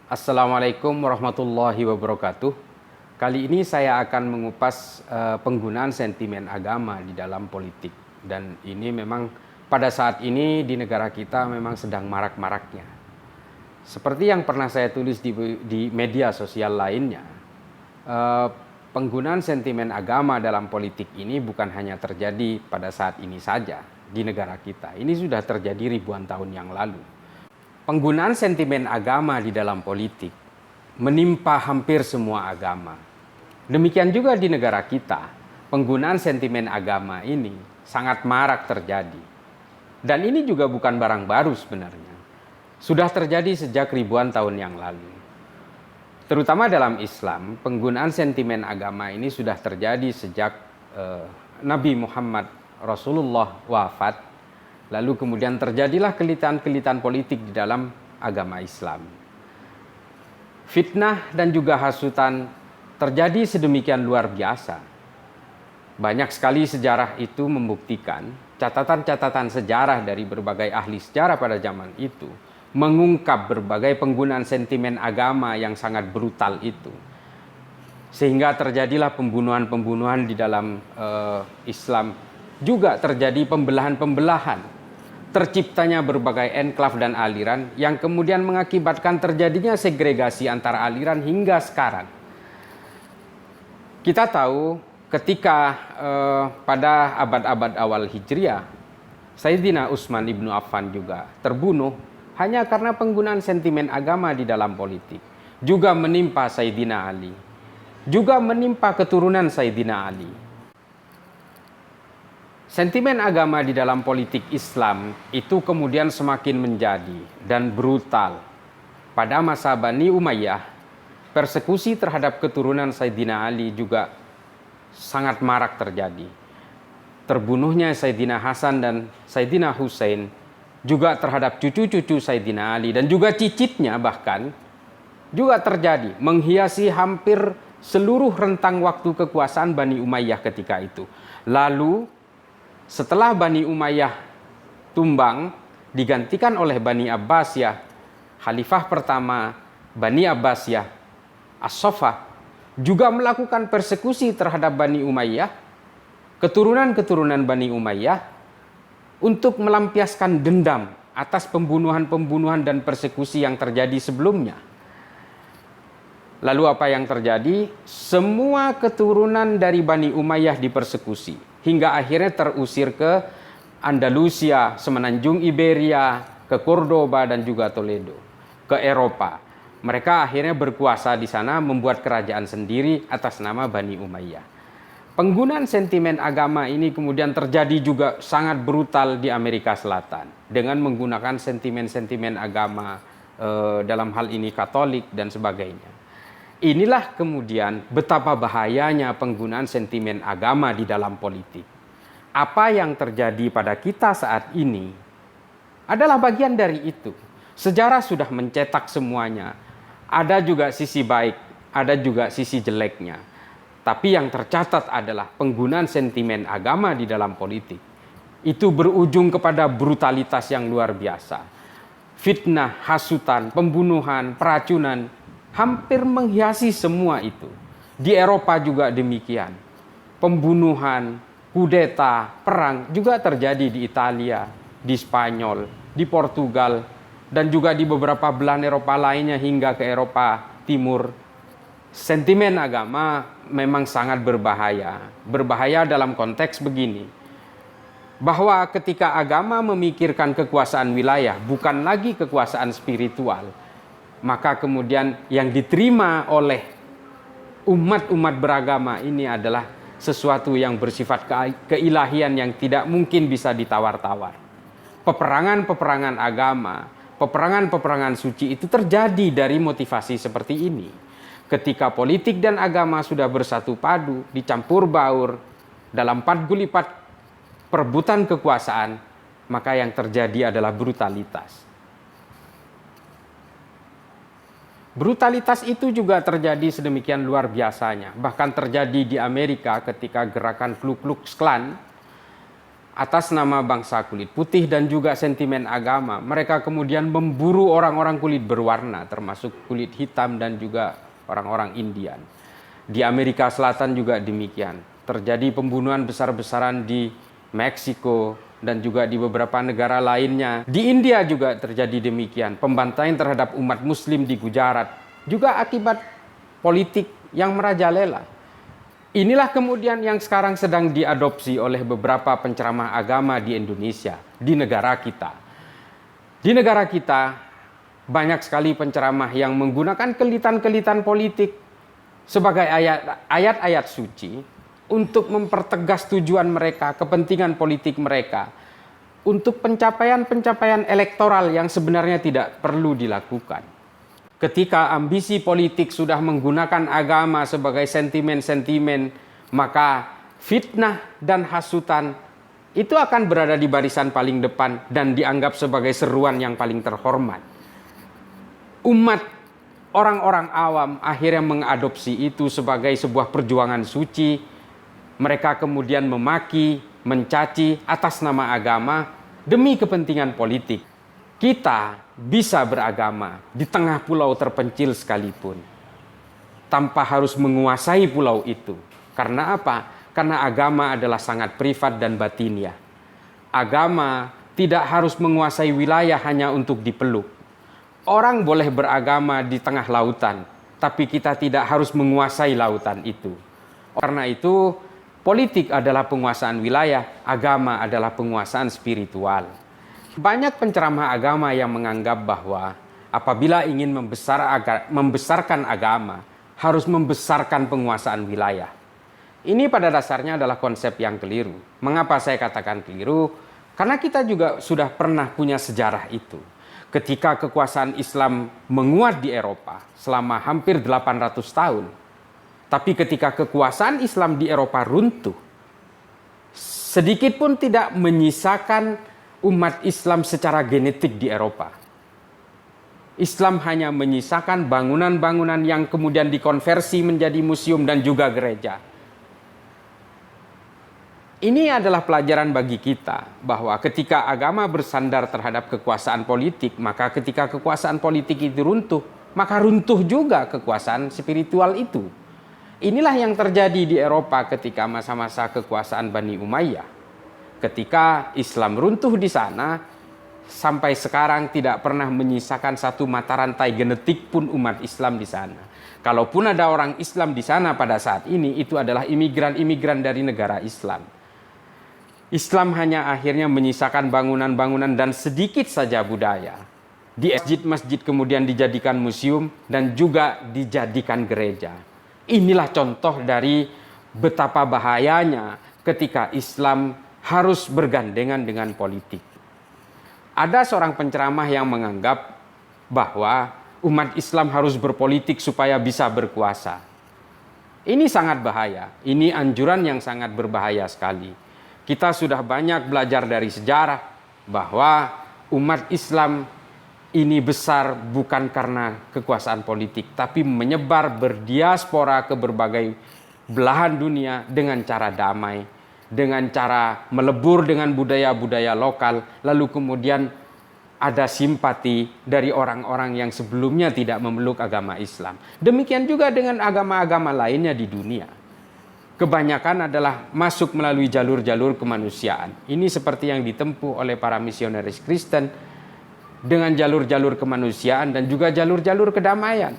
Assalamualaikum warahmatullahi wabarakatuh. Kali ini saya akan mengupas penggunaan sentimen agama di dalam politik. Dan ini memang pada saat ini di negara kita memang sedang marak-maraknya. Seperti yang pernah saya tulis di media sosial lainnya, penggunaan sentimen agama dalam politik ini bukan hanya terjadi pada saat ini saja di negara kita. Ini sudah terjadi ribuan tahun yang lalu. Penggunaan sentimen agama di dalam politik menimpa hampir semua agama. Demikian juga di negara kita, penggunaan sentimen agama ini sangat marak terjadi. Dan ini juga bukan barang baru sebenarnya. Sudah terjadi sejak ribuan tahun yang lalu. Terutama dalam Islam, penggunaan sentimen agama ini sudah terjadi sejak Nabi Muhammad Rasulullah wafat. Lalu kemudian terjadilah kelitan-kelitan politik di dalam agama Islam. Fitnah dan juga hasutan terjadi sedemikian luar biasa. Banyak sekali sejarah itu membuktikan, catatan-catatan sejarah dari berbagai ahli sejarah pada zaman itu mengungkap berbagai penggunaan sentimen agama yang sangat brutal itu. Sehingga terjadilah pembunuhan-pembunuhan di dalam Islam. Juga terjadi pembelahan-pembelahan. Terciptanya berbagai enklav dan aliran yang kemudian mengakibatkan terjadinya segregasi antara aliran hingga sekarang. Kita tahu ketika pada abad-abad awal Hijriah, Sayyidina Utsman ibnu Affan juga terbunuh hanya karena penggunaan sentimen agama di dalam politik. Juga menimpa Sayyidina Ali. Juga menimpa keturunan Sayyidina Ali. Sentimen agama di dalam politik Islam itu kemudian semakin menjadi dan brutal. Pada masa Bani Umayyah, persekusi terhadap keturunan Sayyidina Ali juga sangat marak terjadi. Terbunuhnya Sayyidina Hasan dan Sayyidina Husain juga terhadap cucu-cucu Sayyidina Ali dan juga cicitnya bahkan juga terjadi, menghiasi hampir seluruh rentang waktu kekuasaan Bani Umayyah ketika itu. Lalu setelah Bani Umayyah tumbang, digantikan oleh Bani Abbasiyah, Khalifah pertama Bani Abbasiyah, As-Saffah, juga melakukan persekusi terhadap Bani Umayyah, keturunan-keturunan Bani Umayyah, untuk melampiaskan dendam atas pembunuhan-pembunuhan dan persekusi yang terjadi sebelumnya. Lalu apa yang terjadi? Semua keturunan dari Bani Umayyah dipersekusi. Hingga akhirnya terusir ke Andalusia, semenanjung Iberia, ke Cordoba dan juga Toledo, ke Eropa. Mereka akhirnya berkuasa di sana, membuat kerajaan sendiri atas nama Bani Umayyah. Penggunaan sentimen agama ini kemudian terjadi juga sangat brutal di Amerika Selatan dengan menggunakan sentimen-sentimen agama dalam hal ini Katolik dan sebagainya. Inilah kemudian betapa bahayanya penggunaan sentimen agama di dalam politik. Apa yang terjadi pada kita saat ini adalah bagian dari itu. Sejarah sudah mencetak semuanya. Ada juga sisi baik, ada juga sisi jeleknya. Tapi yang tercatat adalah penggunaan sentimen agama di dalam politik. Itu berujung kepada brutalitas yang luar biasa. Fitnah, hasutan, pembunuhan, peracunan, hampir menghiasi semua itu. Di Eropa juga demikian. Pembunuhan, kudeta, perang juga terjadi di Italia, di Spanyol, di Portugal, dan juga di beberapa belahan Eropa lainnya hingga ke Eropa Timur. Sentimen agama memang sangat berbahaya. Berbahaya dalam konteks begini. Bahwa ketika agama memikirkan kekuasaan wilayah, bukan lagi kekuasaan spiritual, maka kemudian yang diterima oleh umat-umat beragama ini adalah sesuatu yang bersifat keilahian yang tidak mungkin bisa ditawar-tawar. Peperangan-peperangan agama, peperangan-peperangan suci itu terjadi dari motivasi seperti ini. Ketika politik dan agama sudah bersatu padu, dicampur baur, dalam pat gulipat perebutan kekuasaan, maka yang terjadi adalah brutalitas. Brutalitas itu juga terjadi sedemikian luar biasanya. Bahkan terjadi di Amerika ketika gerakan Ku Klux Klan atas nama bangsa kulit putih dan juga sentimen agama, mereka kemudian memburu orang-orang kulit berwarna, termasuk kulit hitam dan juga orang-orang Indian. Di Amerika Selatan juga demikian. Terjadi pembunuhan besar-besaran di Meksiko dan juga di beberapa negara lainnya. Di India juga terjadi demikian. Pembantaian terhadap umat muslim di Gujarat juga akibat politik yang merajalela. Inilah kemudian yang sekarang sedang diadopsi oleh beberapa penceramah agama di Indonesia, di negara kita. Di negara kita banyak sekali penceramah yang menggunakan kelitan-kelitan politik sebagai ayat-ayat suci untuk mempertegas tujuan mereka, kepentingan politik mereka, untuk pencapaian-pencapaian elektoral yang sebenarnya tidak perlu dilakukan. Ketika ambisi politik sudah menggunakan agama sebagai sentimen-sentimen, maka fitnah dan hasutan itu akan berada di barisan paling depan dan dianggap sebagai seruan yang paling terhormat. Umat orang-orang awam akhirnya mengadopsi itu sebagai sebuah perjuangan suci. Mereka kemudian memaki, mencaci atas nama agama demi kepentingan politik. Kita bisa beragama di tengah pulau terpencil sekalipun, tanpa harus menguasai pulau itu. Karena apa? Karena agama adalah sangat privat dan batiniah. Agama tidak harus menguasai wilayah hanya untuk dipeluk. Orang boleh beragama di tengah lautan, tapi kita tidak harus menguasai lautan itu. Karena itu, politik adalah penguasaan wilayah, agama adalah penguasaan spiritual. Banyak penceramah agama yang menganggap bahwa apabila ingin membesarkan agama, harus membesarkan penguasaan wilayah. Ini pada dasarnya adalah konsep yang keliru. Mengapa saya katakan keliru? Karena kita juga sudah pernah punya sejarah itu. Ketika kekuasaan Islam menguat di Eropa selama hampir 800 tahun. Tapi ketika kekuasaan Islam di Eropa runtuh, sedikit pun tidak menyisakan umat Islam secara genetik di Eropa. Islam hanya menyisakan bangunan-bangunan yang kemudian dikonversi menjadi museum dan juga gereja. Ini adalah pelajaran bagi kita bahwa ketika agama bersandar terhadap kekuasaan politik, maka ketika kekuasaan politik itu runtuh, maka runtuh juga kekuasaan spiritual itu. Inilah yang terjadi di Eropa ketika masa-masa kekuasaan Bani Umayyah. Ketika Islam runtuh di sana, sampai sekarang tidak pernah menyisakan satu mata rantai genetik pun umat Islam di sana. Kalaupun ada orang Islam di sana pada saat ini, itu adalah imigran-imigran dari negara Islam. Islam hanya akhirnya menyisakan bangunan-bangunan dan sedikit saja budaya. Di masjid-masjid kemudian dijadikan museum dan juga dijadikan gereja. Inilah contoh dari betapa bahayanya ketika Islam harus bergandengan dengan politik. Ada seorang penceramah yang menganggap bahwa umat Islam harus berpolitik supaya bisa berkuasa. Ini sangat bahaya. Ini anjuran yang sangat berbahaya sekali. Kita sudah banyak belajar dari sejarah bahwa umat Islam ini besar bukan karena kekuasaan politik, tapi menyebar berdiaspora ke berbagai belahan dunia dengan cara damai, dengan cara melebur dengan budaya-budaya lokal, lalu kemudian ada simpati dari orang-orang yang sebelumnya tidak memeluk agama Islam. Demikian juga dengan agama-agama lainnya di dunia. Kebanyakan adalah masuk melalui jalur-jalur kemanusiaan. Ini seperti yang ditempuh oleh para misionaris Kristen dengan jalur-jalur kemanusiaan dan juga jalur-jalur kedamaian.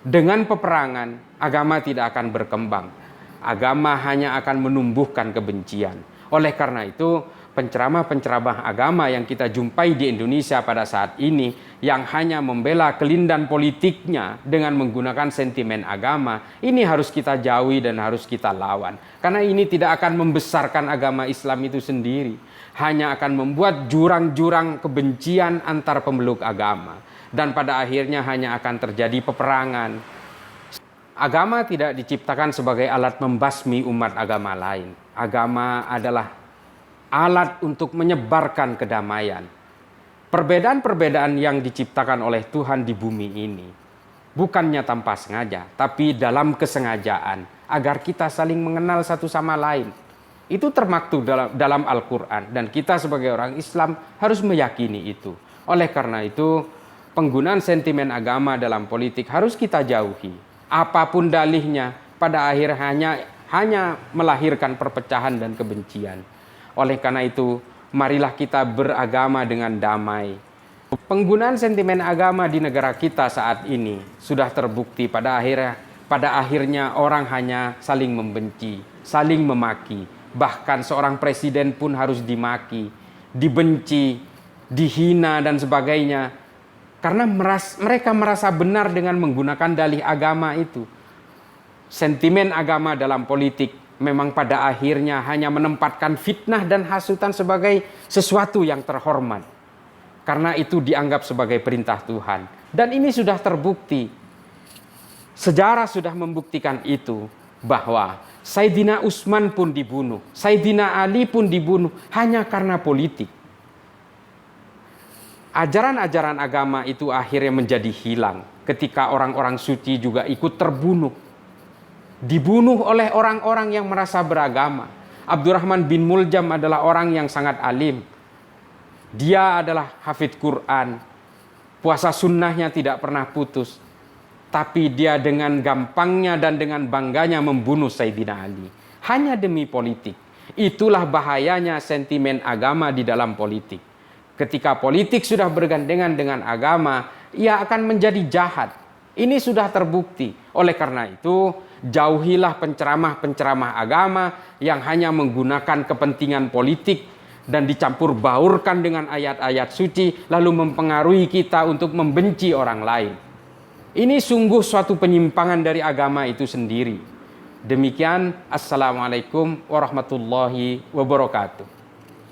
Dengan peperangan, agama tidak akan berkembang. Agama hanya akan menumbuhkan kebencian. Oleh karena itu, penceramah-penceramah agama yang kita jumpai di Indonesia pada saat ini, yang hanya membela kelindan politiknya dengan menggunakan sentimen agama, ini harus kita jauhi dan harus kita lawan. Karena ini tidak akan membesarkan agama Islam itu sendiri. Hanya akan membuat jurang-jurang kebencian antar pemeluk agama. Dan pada akhirnya hanya akan terjadi peperangan. Agama tidak diciptakan sebagai alat membasmi umat agama lain. Agama adalah alat untuk menyebarkan kedamaian. Perbedaan-perbedaan yang diciptakan oleh Tuhan di bumi ini bukannya tanpa sengaja, tapi dalam kesengajaan agar kita saling mengenal satu sama lain. Itu termaktub dalam Al-Quran. Dan kita sebagai orang Islam harus meyakini itu. Oleh karena itu, penggunaan sentimen agama dalam politik harus kita jauhi. Apapun dalihnya, pada akhir hanya melahirkan perpecahan dan kebencian. Oleh karena itu, marilah kita beragama dengan damai. Penggunaan sentimen agama di negara kita saat ini sudah terbukti pada akhirnya orang hanya saling membenci, saling memaki. Bahkan seorang presiden pun harus dimaki, dibenci, dihina dan sebagainya. Karena mereka merasa benar dengan menggunakan dalih agama itu. Sentimen agama dalam politik memang pada akhirnya hanya menempatkan fitnah dan hasutan sebagai sesuatu yang terhormat. Karena itu dianggap sebagai perintah Tuhan. Dan ini sudah terbukti. Sejarah sudah membuktikan itu. Bahwa Sayyidina Utsman pun dibunuh. Sayyidina Ali pun dibunuh hanya karena politik. Ajaran-ajaran agama itu akhirnya menjadi hilang. Ketika orang-orang suci juga ikut terbunuh. Dibunuh oleh orang-orang yang merasa beragama. Abdurrahman bin Muljam adalah orang yang sangat alim. Dia adalah hafidz Quran. Puasa sunnahnya tidak pernah putus. Tapi dia dengan gampangnya dan dengan bangganya membunuh Sayyidina Ali. Hanya demi politik. Itulah bahayanya sentimen agama di dalam politik. Ketika politik sudah bergandengan dengan agama, ia akan menjadi jahat. Ini sudah terbukti. Oleh karena itu, jauhilah penceramah-penceramah agama yang hanya menggunakan kepentingan politik dan dicampur baurkan dengan ayat-ayat suci, lalu mempengaruhi kita untuk membenci orang lain. Ini sungguh suatu penyimpangan dari agama itu sendiri. Demikian, Assalamualaikum warahmatullahi wabarakatuh.